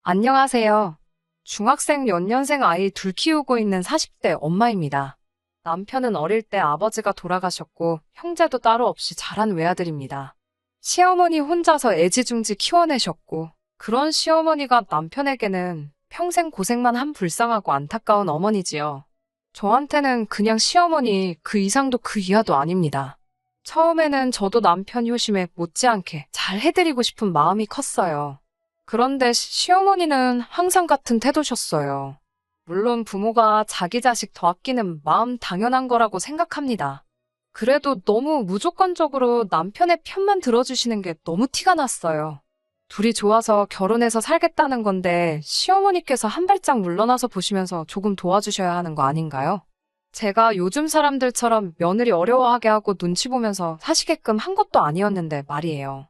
안녕하세요. 중학생 연년생 아이 둘 키우고 있는 40대 엄마입니다. 남편은 어릴 때 아버지가 돌아가셨고 형제도 따로 없이 자란 외아들입니다. 시어머니 혼자서 애지중지 키워내셨고 그런 시어머니가 남편에게는 평생 고생만 한 불쌍하고 안타까운 어머니지요. 저한테는 그냥 시어머니 그 이상도 그 이하도 아닙니다. 처음에는 저도 남편 효심에 못지않게 잘 해드리고 싶은 마음이 컸어요. 그런데 시어머니는 항상 같은 태도셨어요. 물론 부모가 자기 자식 더 아끼는 마음 당연한 거라고 생각합니다. 그래도 너무 무조건적으로 남편의 편만 들어주시는 게 너무 티가 났어요. 둘이 좋아서 결혼해서 살겠다는 건데 시어머니께서 한 발짝 물러나서 보시면서 조금 도와주셔야 하는 거 아닌가요? 제가 요즘 사람들처럼 며느리 어려워하게 하고 눈치 보면서 사시게끔 한 것도 아니었는데 말이에요.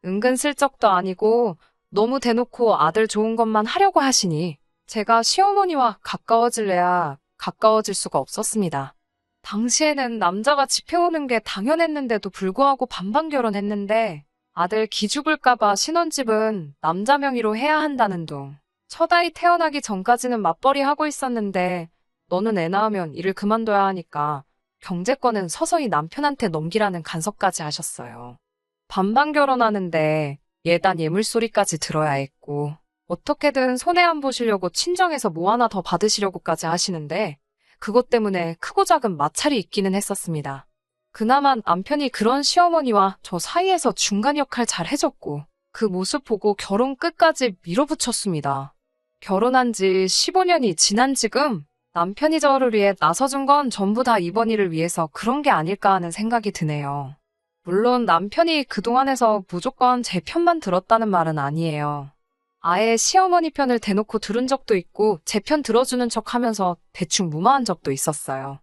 은근슬쩍도 아니고 너무 대놓고 아들 좋은 것만 하려고 하시니 제가 시어머니와 가까워질래야 가까워질 수가 없었습니다. 당시에는 남자가 집해오는 게 당연했는데도 불구하고 반반 결혼했는데 아들 기죽을까봐 신혼집은 남자 명의로 해야 한다는 둥. 첫 아이 태어나기 전까지는 맞벌이 하고 있었는데 너는 애 낳으면 일을 그만둬야 하니까 경제권은 서서히 남편한테 넘기라는 간섭까지 하셨어요. 반반 결혼하는데 예단 예물소리까지 들어야 했고 어떻게든 손해 안 보시려고 친정에서 뭐 하나 더 받으시려고까지 하시는데 그것 때문에 크고 작은 마찰이 있기는 했었습니다. 그나마 남편이 그런 시어머니와 저 사이에서 중간 역할 잘 해줬고 그 모습 보고 결혼 끝까지 밀어붙였습니다. 결혼한 지 15년이 지난 지금 남편이 저를 위해 나서준 건 전부 다 이번 일을 위해서 그런 게 아닐까 하는 생각이 드네요. 물론 남편이 그동안에서 무조건 제 편만 들었다는 말은 아니에요. 아예 시어머니 편을 대놓고 들은 적도 있고 제 편 들어주는 척 하면서 대충 무마한 적도 있었어요.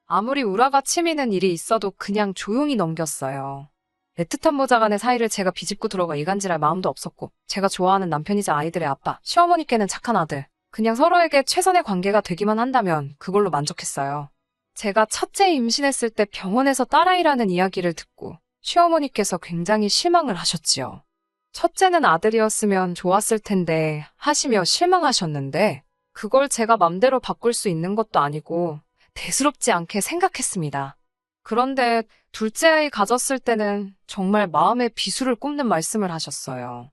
아무리 우라가 치미는 일이 있어도 그냥 조용히 넘겼어요. 애틋한 모자간의 사이를 제가 비집고 들어가 이간질할 마음도 없었고 제가 좋아하는 남편이자 아이들의 아빠, 시어머니께는 착한 아들, 그냥 서로에게 최선의 관계가 되기만 한다면 그걸로 만족했어요. 제가 첫째 임신했을 때 병원에서 딸아이라는 이야기를 듣고 시어머니께서 굉장히 실망을 하셨지요. 첫째는 아들이었으면 좋았을 텐데 하시며 실망하셨는데 그걸 제가 맘대로 바꿀 수 있는 것도 아니고 대수롭지 않게 생각했습니다. 그런데 둘째 아이 가졌을 때는 정말 마음에 비수를 꼽는 말씀을 하셨어요.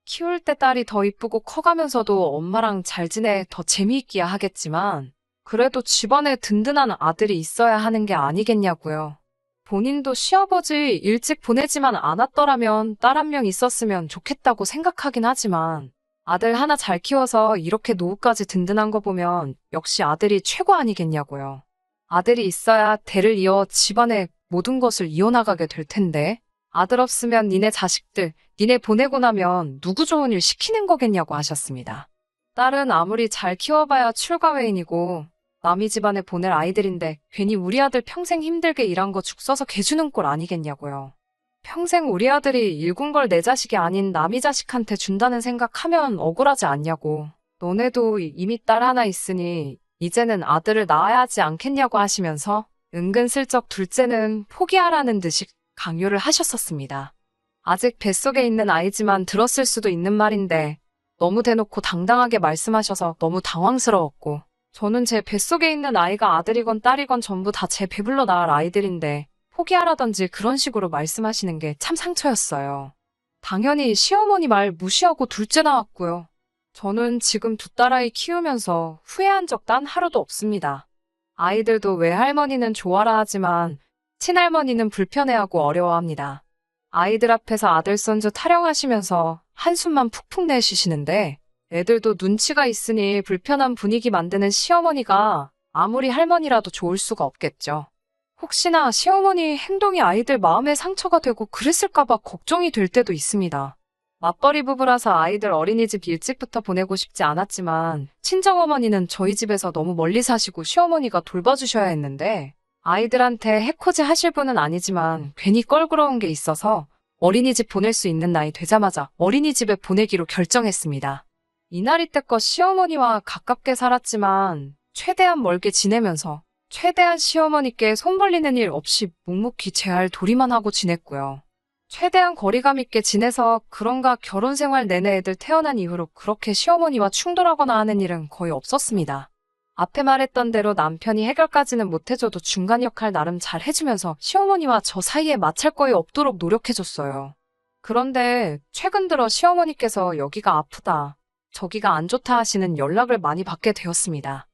키울 때 딸이 더 이쁘고 커가면서도 엄마랑 잘 지내 더 재미있기야 하겠지만 그래도 집안에 든든한 아들이 있어야 하는 게 아니겠냐고요. 본인도 시아버지 일찍 보내지만 않았더라면 딸 한 명 있었으면 좋겠다고 생각하긴 하지만 아들 하나 잘 키워서 이렇게 노후까지 든든한 거 보면 역시 아들이 최고 아니겠냐고요. 아들이 있어야 대를 이어 집안의 모든 것을 이어나가게 될 텐데 아들 없으면 니네 자식들, 니네 보내고 나면 누구 좋은 일 시키는 거겠냐고 하셨습니다. 딸은 아무리 잘 키워봐야 출가회인이고 남이 집안에 보낼 아이들인데 괜히 우리 아들 평생 힘들게 일한 거 죽 써서 개주는 꼴 아니겠냐고요. 평생 우리 아들이 일군 걸 내 자식이 아닌 남이 자식한테 준다는 생각하면 억울하지 않냐고. 너네도 이미 딸 하나 있으니 이제는 아들을 낳아야 하지 않겠냐고 하시면서 은근슬쩍 둘째는 포기하라는 듯이 강요를 하셨었습니다. 아직 뱃속에 있는 아이지만 들었을 수도 있는 말인데 너무 대놓고 당당하게 말씀하셔서 너무 당황스러웠고 저는 제 뱃속에 있는 아이가 아들이건 딸이건 전부 다 제 배불러 낳을 아이들인데 포기하라던지 그런 식으로 말씀하시는 게 참 상처였어요. 당연히 시어머니 말 무시하고 둘째 낳았고요. 저는 지금 두 딸아이 키우면서 후회한 적 단 하루도 없습니다. 아이들도 외할머니는 좋아라 하지만 친할머니는 불편해하고 어려워합니다. 아이들 앞에서 아들 손주 타령하시면서 한숨만 푹푹 내쉬시는데 애들도 눈치가 있으니 불편한 분위기 만드는 시어머니가 아무리 할머니라도 좋을 수가 없겠죠. 혹시나 시어머니 행동이 아이들 마음에 상처가 되고 그랬을까봐 걱정이 될 때도 있습니다. 맞벌이 부부라서 아이들 어린이집 일찍부터 보내고 싶지 않았지만 친정어머니는 저희 집에서 너무 멀리 사시고 시어머니가 돌봐주셔야 했는데 아이들한테 해코지 하실 분은 아니지만 괜히 껄끄러운 게 있어서 어린이집 보낼 수 있는 나이 되자마자 어린이집에 보내기로 결정했습니다. 이날 이때껏 시어머니와 가깝게 살았지만 최대한 멀게 지내면서 최대한 시어머니께 손 벌리는 일 없이 묵묵히 제 할 도리만 하고 지냈고요. 최대한 거리감 있게 지내서 그런가 결혼 생활 내내 애들 태어난 이후로 그렇게 시어머니와 충돌하거나 하는 일은 거의 없었습니다. 앞에 말했던 대로 남편이 해결까지는 못해줘도 중간 역할 나름 잘 해주면서 시어머니와 저 사이에 마찰 거의 없도록 노력해줬어요. 그런데 최근 들어 시어머니께서 여기가 아프다, 저기가 안 좋다 하시는 연락을 많이 받게 되었습니다.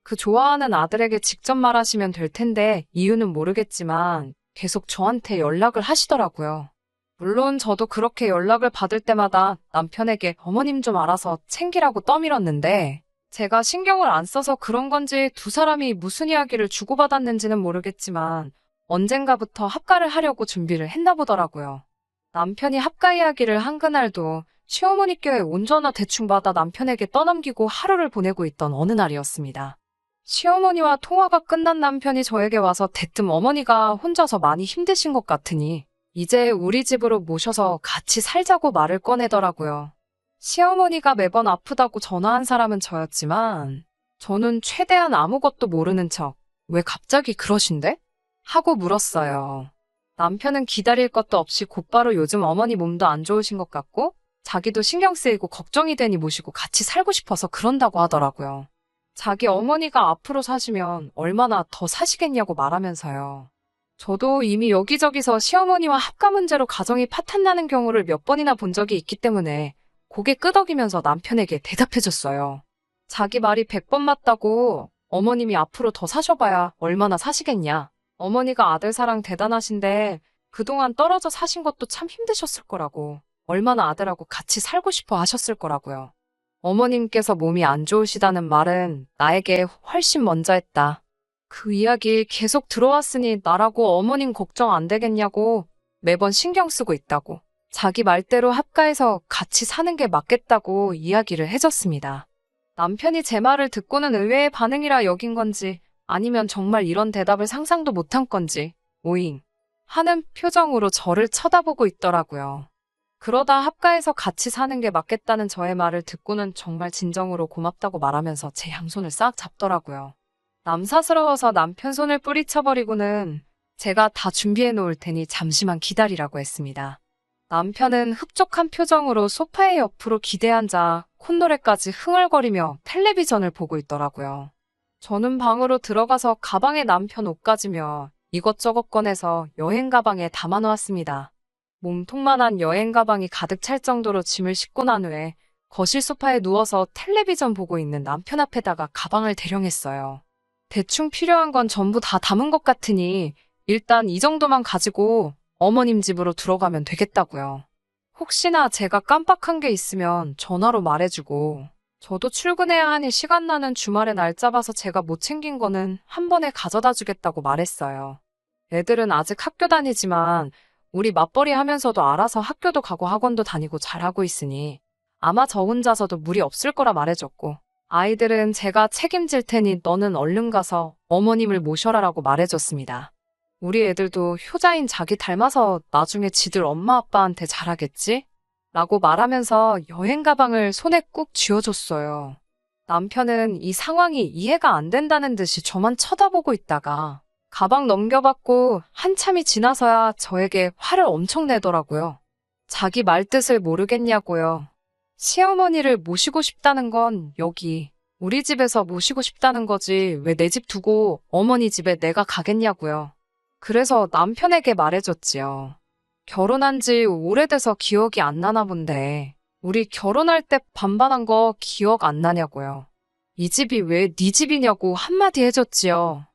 그 좋아하는 아들에게 직접 말하시면 될 텐데 이유는 모르겠지만 계속 저한테 연락을 하시더라고요. 물론 저도 그렇게 연락을 받을 때마다 남편에게 어머님 좀 알아서 챙기라고 떠밀었는데 제가 신경을 안 써서 그런 건지 두 사람이 무슨 이야기를 주고받았는지는 모르겠지만 언젠가부터 합가를 하려고 준비를 했나 보더라고요. 남편이 합가 이야기를 한 그날도 시어머니께 운전화 대충 받아 남편에게 떠넘기고 하루를 보내고 있던 어느 날이었습니다. 시어머니와 통화가 끝난 남편이 저에게 와서 대뜸 어머니가 혼자서 많이 힘드신 것 같으니 이제 우리 집으로 모셔서 같이 살자고 말을 꺼내더라고요. 시어머니가 매번 아프다고 전화한 사람은 저였지만 저는 최대한 아무것도 모르는 척 왜 갑자기 그러신데? 하고 물었어요. 남편은 기다릴 것도 없이 곧바로 요즘 어머니 몸도 안 좋으신 것 같고 자기도 신경 쓰이고 걱정이 되니 모시고 같이 살고 싶어서 그런다고 하더라고요. 자기 어머니가 앞으로 사시면 얼마나 더 사시겠냐고 말하면서요. 저도 이미 여기저기서 시어머니와 합가 문제로 가정이 파탄나는 경우를 몇 번이나 본 적이 있기 때문에 고개 끄덕이면서 남편에게 대답해줬어요. 자기 말이 100번 맞다고. 어머님이 앞으로 더 사셔봐야 얼마나 사시겠냐. 어머니가 아들 사랑 대단하신데 그동안 떨어져 사신 것도 참 힘드셨을 거라고. 얼마나 아들하고 같이 살고 싶어 하셨을 거라고요. 어머님께서 몸이 안 좋으시다는 말은 나에게 훨씬 먼저 했다. 그 이야기 계속 들어왔으니 나라고 어머님 걱정 안 되겠냐고 매번 신경 쓰고 있다고. 자기 말대로 합가해서 같이 사는 게 맞겠다고 이야기를 해줬습니다. 남편이 제 말을 듣고는 의외의 반응이라 여긴 건지 아니면 정말 이런 대답을 상상도 못한 건지 오잉 하는 표정으로 저를 쳐다보고 있더라고요. 그러다 합가해서 같이 사는 게 맞겠다는 저의 말을 듣고는 정말 진정으로 고맙다고 말하면서 제 양손을 싹 잡더라고요. 남사스러워서 남편 손을 뿌리쳐버리고는 제가 다 준비해 놓을 테니 잠시만 기다리라고 했습니다. 남편은 흡족한 표정으로 소파의 옆으로 기대 앉아 콧노래까지 흥얼거리며 텔레비전을 보고 있더라고요. 저는 방으로 들어가서 가방에 남편 옷가지며 이것저것 꺼내서 여행 가방에 담아놓았습니다. 몸통만한 여행 가방이 가득 찰 정도로 짐을 싣고 난 후에 거실 소파에 누워서 텔레비전 보고 있는 남편 앞에다가 가방을 대령했어요. 대충 필요한 건 전부 다 담은 것 같으니 일단 이 정도만 가지고 어머님 집으로 들어가면 되겠다고요. 혹시나 제가 깜빡한 게 있으면 전화로 말해주고 저도 출근해야 하니 시간 나는 주말에 날 잡아서 제가 못 챙긴 거는 한 번에 가져다 주겠다고 말했어요. 애들은 아직 학교 다니지만 우리 맞벌이 하면서도 알아서 학교도 가고 학원도 다니고 잘하고 있으니 아마 저 혼자서도 무리 없을 거라 말해줬고 아이들은 제가 책임질 테니 너는 얼른 가서 어머님을 모셔라라고 말해줬습니다. 우리 애들도 효자인 자기 닮아서 나중에 지들 엄마 아빠한테 잘하겠지? 라고 말하면서 여행 가방을 손에 꾹 쥐어줬어요. 남편은 이 상황이 이해가 안 된다는 듯이 저만 쳐다보고 있다가 가방 넘겨받고 한참이 지나서야 저에게 화를 엄청 내더라고요. 자기 말뜻을 모르겠냐고요. 시어머니를 모시고 싶다는 건 여기 우리 집에서 모시고 싶다는 거지 왜 내 집 두고 어머니 집에 내가 가겠냐고요. 그래서 남편에게 말해줬지요. 결혼한 지 오래돼서 기억이 안 나나 본데 우리 결혼할 때 반반한 거 기억 안 나냐고요. 이 집이 왜 네 집이냐고 한마디 해줬지요.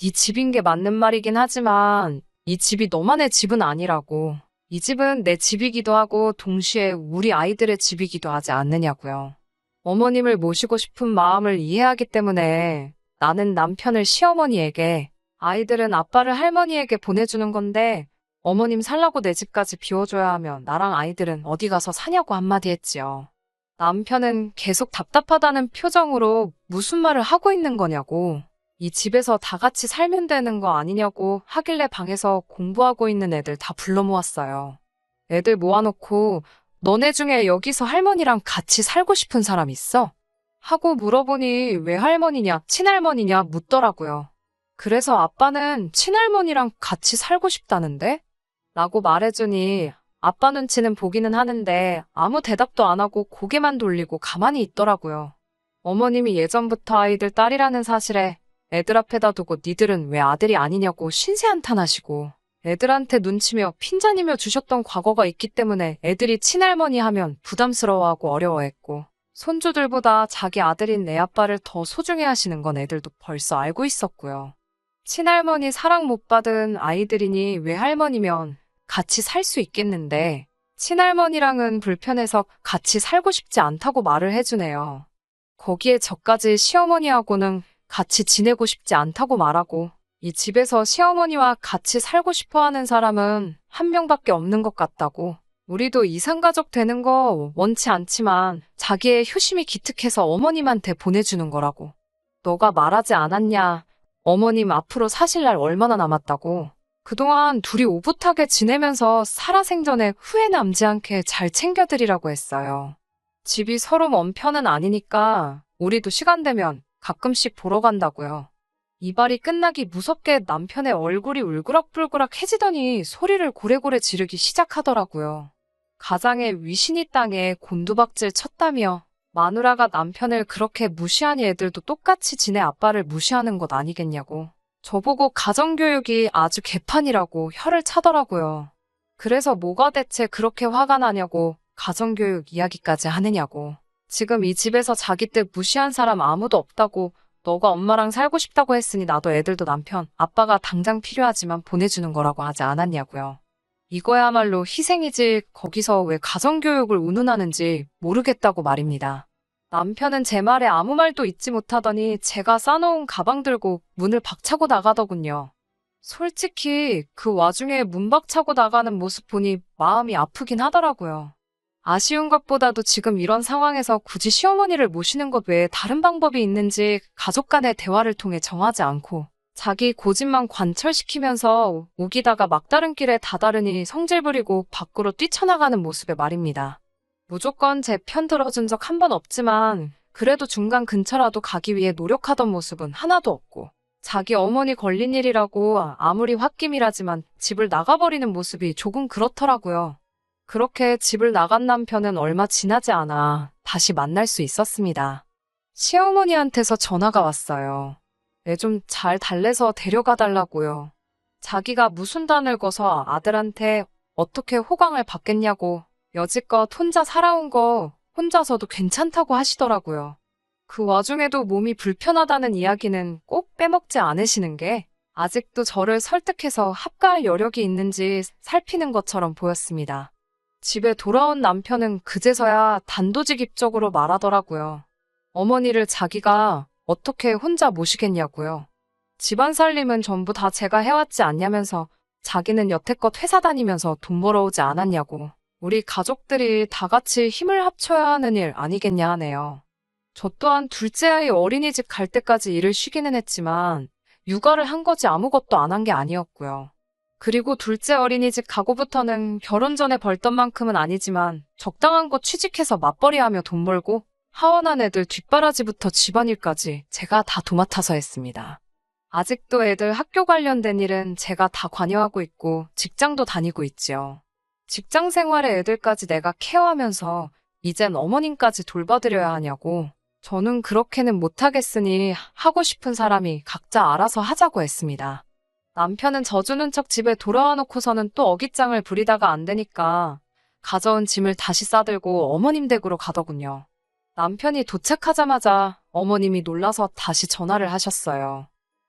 네 집인 게 맞는 말이긴 하지만 이 집이 너만의 집은 아니라고. 이 집은 내 집이기도 하고 동시에 우리 아이들의 집이기도 하지 않느냐고요. 어머님을 모시고 싶은 마음을 이해하기 때문에 나는 남편을 시어머니에게 아이들은 아빠를 할머니에게 보내주는 건데 어머님 살라고 내 집까지 비워줘야 하면 나랑 아이들은 어디 가서 사냐고 한마디 했지요. 남편은 계속 답답하다는 표정으로 무슨 말을 하고 있는 거냐고 이 집에서 다 같이 살면 되는 거 아니냐고 하길래 방에서 공부하고 있는 애들 다 불러 모았어요. 애들 모아놓고 너네 중에 여기서 할머니랑 같이 살고 싶은 사람 있어? 하고 물어보니 왜 할머니냐 친할머니냐 묻더라고요. 그래서 아빠는 친할머니랑 같이 살고 싶다는데? 라고 말해주니 아빠 눈치는 보기는 하는데 아무 대답도 안 하고 고개만 돌리고 가만히 있더라고요. 어머님이 예전부터 아이들 딸이라는 사실에 애들 앞에다 두고 니들은 왜 아들이 아니냐고 신세한탄하시고 애들한테 눈치며 핀잔이며 주셨던 과거가 있기 때문에 애들이 친할머니 하면 부담스러워하고 어려워했고 손주들보다 자기 아들인 내 아빠를 더 소중히 하시는 건 애들도 벌써 알고 있었고요. 친할머니 사랑 못 받은 아이들이니 외할머니면 같이 살 수 있겠는데 친할머니랑은 불편해서 같이 살고 싶지 않다고 말을 해주네요. 거기에 저까지 시어머니하고는 같이 지내고 싶지 않다고 말하고 이 집에서 시어머니와 같이 살고 싶어 하는 사람은 한 명밖에 없는 것 같다고. 우리도 이상가족 되는 거 원치 않지만 자기의 효심이 기특해서 어머님한테 보내주는 거라고. 너가 말하지 않았냐? 어머님 앞으로 사실 날 얼마나 남았다고. 그동안 둘이 오붓하게 지내면서 살아생전에 후회 남지 않게 잘 챙겨드리라고 했어요. 집이 서로 먼 편은 아니니까 우리도 시간 되면 가끔씩 보러 간다고요. 이발이 끝나기 무섭게 남편의 얼굴이 울그락불그락해지더니 소리를 고래고래 지르기 시작하더라고요. 가장에 위신이 땅에 곤두박질 쳤다며 마누라가 남편을 그렇게 무시하니 애들도 똑같이 지네 아빠를 무시하는 것 아니겠냐고. 저보고 가정교육이 아주 개판이라고 혀를 차더라고요. 그래서 뭐가 대체 그렇게 화가 나냐고 가정교육 이야기까지 하느냐고. 지금 이 집에서 자기 뜻 무시한 사람 아무도 없다고. 너가 엄마랑 살고 싶다고 했으니 나도 애들도 남편, 아빠가 당장 필요하지만 보내주는 거라고 하지 않았냐고요. 이거야말로 희생이지 거기서 왜 가정교육을 운운하는지 모르겠다고 말입니다. 남편은 제 말에 아무 말도 잊지 못하더니 제가 싸놓은 가방 들고 문을 박차고 나가더군요. 솔직히 그 와중에 문 박차고 나가는 모습 보니 마음이 아프긴 하더라고요. 아쉬운 것보다도 지금 이런 상황에서 굳이 시어머니를 모시는 것 외에 다른 방법이 있는지 가족 간의 대화를 통해 정하지 않고 자기 고집만 관철시키면서 우기다가 막다른 길에 다다르니 성질 부리고 밖으로 뛰쳐나가는 모습에 말입니다. 무조건 제 편 들어준 적 한 번 없지만 그래도 중간 근처라도 가기 위해 노력하던 모습은 하나도 없고 자기 어머니 걸린 일이라고 아무리 홧김이라지만 집을 나가버리는 모습이 조금 그렇더라고요. 그렇게 집을 나간 남편은 얼마 지나지 않아 다시 만날 수 있었습니다. 시어머니한테서 전화가 왔어요. 애 좀 잘 달래서 데려가 달라고요. 자기가 무슨 단을 거서 아들한테 어떻게 호강을 받겠냐고 여지껏 혼자 살아온 거 혼자서도 괜찮다고 하시더라고요. 그 와중에도 몸이 불편하다는 이야기는 꼭 빼먹지 않으시는 게 아직도 저를 설득해서 합가할 여력이 있는지 살피는 것처럼 보였습니다. 집에 돌아온 남편은 그제서야 단도직입적으로 말하더라고요. 어머니를 자기가 어떻게 혼자 모시겠냐고요. 집안 살림은 전부 다 제가 해왔지 않냐면서 자기는 여태껏 회사 다니면서 돈 벌어오지 않았냐고. 우리 가족들이 다 같이 힘을 합쳐야 하는 일 아니겠냐 하네요. 저 또한 둘째 아이 어린이집 갈 때까지 일을 쉬기는 했지만 육아를 한 거지 아무것도 안 한 게 아니었고요. 그리고 둘째 어린이집 가고부터는 결혼 전에 벌던 만큼은 아니지만 적당한 거 취직해서 맞벌이하며 돈 벌고 하원한 애들 뒷바라지부터 집안일까지 제가 다 도맡아서 했습니다. 아직도 애들 학교 관련된 일은 제가 다 관여하고 있고 직장도 다니고 있지요. 직장 생활에 애들까지 내가 케어하면서 이젠 어머님까지 돌봐드려야 하냐고. 저는 그렇게는 못하겠으니 하고 싶은 사람이 각자 알아서 하자고 했습니다. 남편은 져주는 척 집에 돌아와 놓고서는 또 어깃장을 부리다가 안 되니까 가져온 짐을 다시 싸들고 어머님 댁으로 가더군요. 남편이 도착하자마자 어머님이 놀라서 다시 전화를 하셨어요.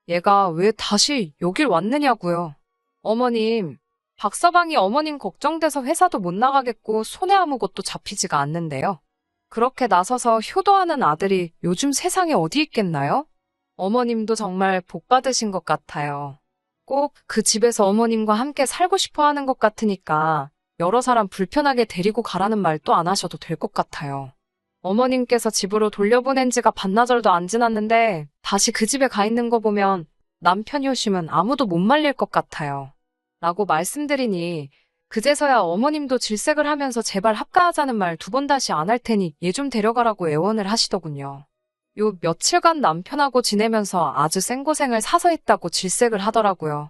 얘가 왜 다시 여길 왔느냐고요. 어머님, 박서방이 어머님 걱정돼서 회사도 못 나가겠고 손에 아무것도 잡히지가 않는데요. 그렇게 나서서 효도하는 아들이 요즘 세상에 어디 있겠나요? 어머님도 정말 복 받으신 것 같아요. 꼭 그 집에서 어머님과 함께 살고 싶어 하는 것 같으니까 여러 사람 불편하게 데리고 가라는 말도 안 하셔도 될 것 같아요. 어머님께서 집으로 돌려보낸 지가 반나절도 안 지났는데 다시 그 집에 가 있는 거 보면 남편 효심은 아무도 못 말릴 것 같아요. 라고 말씀드리니 그제서야 어머님도 질색을 하면서 제발 합가하자는 말 2번 다시 안 할 테니 얘 좀 데려가라고 애원을 하시더군요. 요 며칠간 남편하고 지내면서 아주 생고생을 사서 했다고 질색을 하더라고요.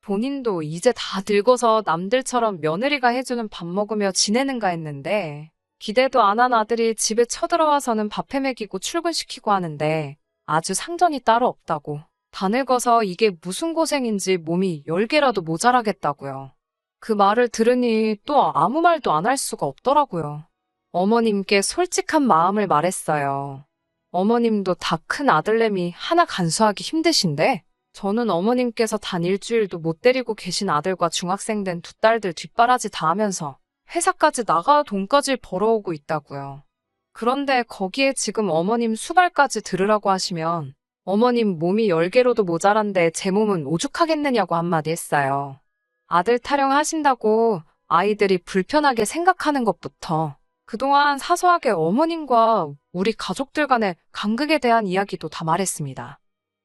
본인도 이제 다 늙어서 남들처럼 며느리가 해주는 밥 먹으며 지내는가 했는데 기대도 안 한 아들이 집에 쳐들어와서는 밥 해먹이고 출근시키고 하는데 아주 상전이 따로 없다고. 다 늙어서 이게 무슨 고생인지 몸이 10개라도 모자라겠다고요. 그 말을 들으니 또 아무 말도 안 할 수가 없더라고요. 어머님께 솔직한 마음을 말했어요. 어머님도 다 큰 아들내미 하나 간수하기 힘드신데 저는 어머님께서 단 일주일도 못 데리고 계신 아들과 중학생 된 두 딸들 뒷바라지 다 하면서 회사까지 나가 돈까지 벌어오고 있다고요. 그런데 거기에 지금 어머님 수발까지 들으라고 하시면 어머님 몸이 10개로도 모자란데 제 몸은 오죽하겠느냐고 한마디 했어요. 아들 타령하신다고 아이들이 불편하게 생각하는 것부터 그동안 사소하게 어머님과 우리 가족들 간의 간극에 대한 이야기도 다 말했습니다.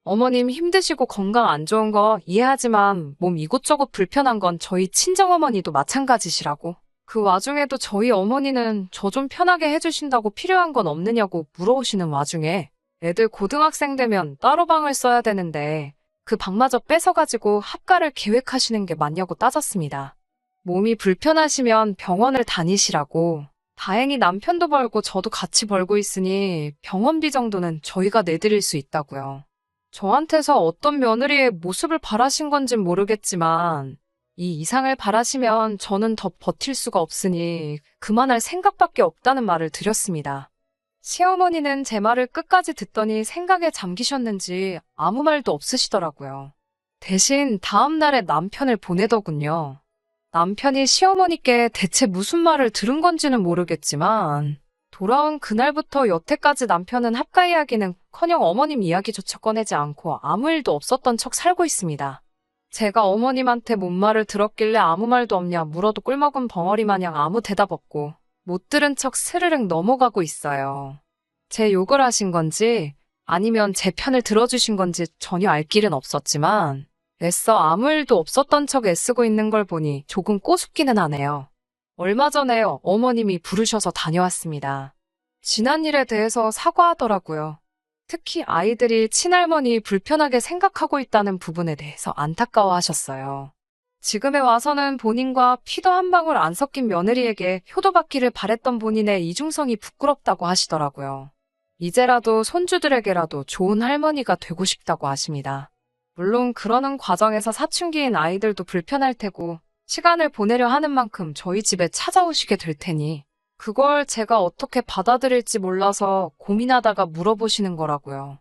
어머님 힘드시고 건강 안 좋은 거 이해하지만 몸 이곳저곳 불편한 건 저희 친정어머니도 마찬가지시라고. 그 와중에도 저희 어머니는 저 좀 편하게 해주신다고 필요한 건 없느냐고 물어오시는 와중에 애들 고등학생 되면 따로 방을 써야 되는데 그 방마저 뺏어가지고 합가를 계획하시는 게 맞냐고 따졌습니다. 몸이 불편하시면 병원을 다니시라고. 다행히 남편도 벌고 저도 같이 벌고 있으니 병원비 정도는 저희가 내드릴 수 있다고요. 저한테서 어떤 며느리의 모습을 바라신 건진 모르겠지만 이 이상을 바라시면 저는 더 버틸 수가 없으니 그만할 생각밖에 없다는 말을 드렸습니다. 시어머니는 제 말을 끝까지 듣더니 생각에 잠기셨는지 아무 말도 없으시더라고요. 대신 다음 날에 남편을 보내더군요. 남편이 시어머니께 대체 무슨 말을 들은 건지는 모르겠지만 돌아온 그날부터 여태까지 남편은 합가 이야기는커녕 어머님 이야기조차 꺼내지 않고 아무 일도 없었던 척 살고 있습니다. 제가 어머님한테 뭔 말을 들었길래 아무 말도 없냐 물어도 꿀먹은 벙어리 마냥 아무 대답 없고 못 들은 척 스르륵 넘어가고 있어요. 제 욕을 하신 건지 아니면 제 편을 들어주신 건지 전혀 알 길은 없었지만 애써 아무 일도 없었던 척 애쓰고 있는 걸 보니 조금 꼬숩기는 하네요. 얼마 전에 어머님이 부르셔서 다녀왔습니다. 지난 일에 대해서 사과하더라고요. 특히 아이들이 친할머니 불편하게 생각하고 있다는 부분에 대해서 안타까워하셨어요. 지금에 와서는 본인과 피도 한 방울 안 섞인 며느리에게 효도받기를 바랬던 본인의 이중성이 부끄럽다고 하시더라고요. 이제라도 손주들에게라도 좋은 할머니가 되고 싶다고 하십니다. 물론 그러는 과정에서 사춘기인 아이들도 불편할 테고 시간을 보내려 하는 만큼 저희 집에 찾아오시게 될 테니 그걸 제가 어떻게 받아들일지 몰라서 고민하다가 물어보시는 거라고요.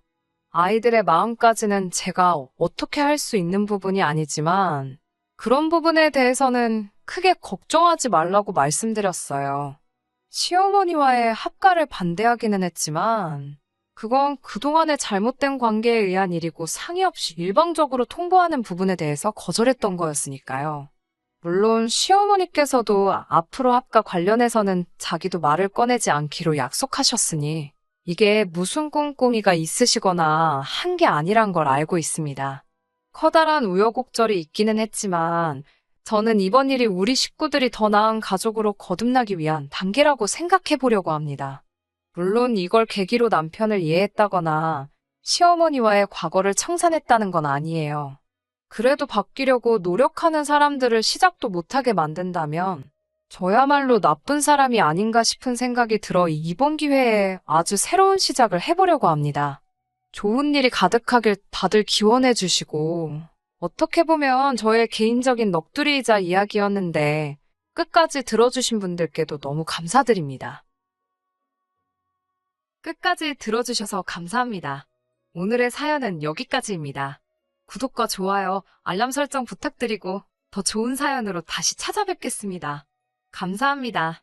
아이들의 마음까지는 제가 어떻게 할 수 있는 부분이 아니지만 그런 부분에 대해서는 크게 걱정하지 말라고 말씀드렸어요. 시어머니와의 합가를 반대하기는 했지만 그건 그동안의 잘못된 관계에 의한 일이고 상의 없이 일방적으로 통보하는 부분에 대해서 거절했던 거였으니까요. 물론 시어머니께서도 앞으로 합가 관련해서는 자기도 말을 꺼내지 않기로 약속하셨으니 이게 무슨 꿍꿍이가 있으시거나 한 게 아니란 걸 알고 있습니다. 커다란 우여곡절이 있기는 했지만 저는 이번 일이 우리 식구들이 더 나은 가족으로 거듭나기 위한 단계라고 생각해 보려고 합니다. 물론 이걸 계기로 남편을 이해했다거나 시어머니와의 과거를 청산했다는 건 아니에요. 그래도 바뀌려고 노력하는 사람들을 시작도 못하게 만든다면 저야말로 나쁜 사람이 아닌가 싶은 생각이 들어 이번 기회에 아주 새로운 시작을 해보려고 합니다. 좋은 일이 가득하길 다들 기원해 주시고 어떻게 보면 저의 개인적인 넋두리이자 이야기였는데 끝까지 들어주신 분들께도 너무 감사드립니다. 끝까지 들어주셔서 감사합니다. 오늘의 사연은 여기까지입니다. 구독과 좋아요, 알람 설정 부탁드리고 더 좋은 사연으로 다시 찾아뵙겠습니다. 감사합니다.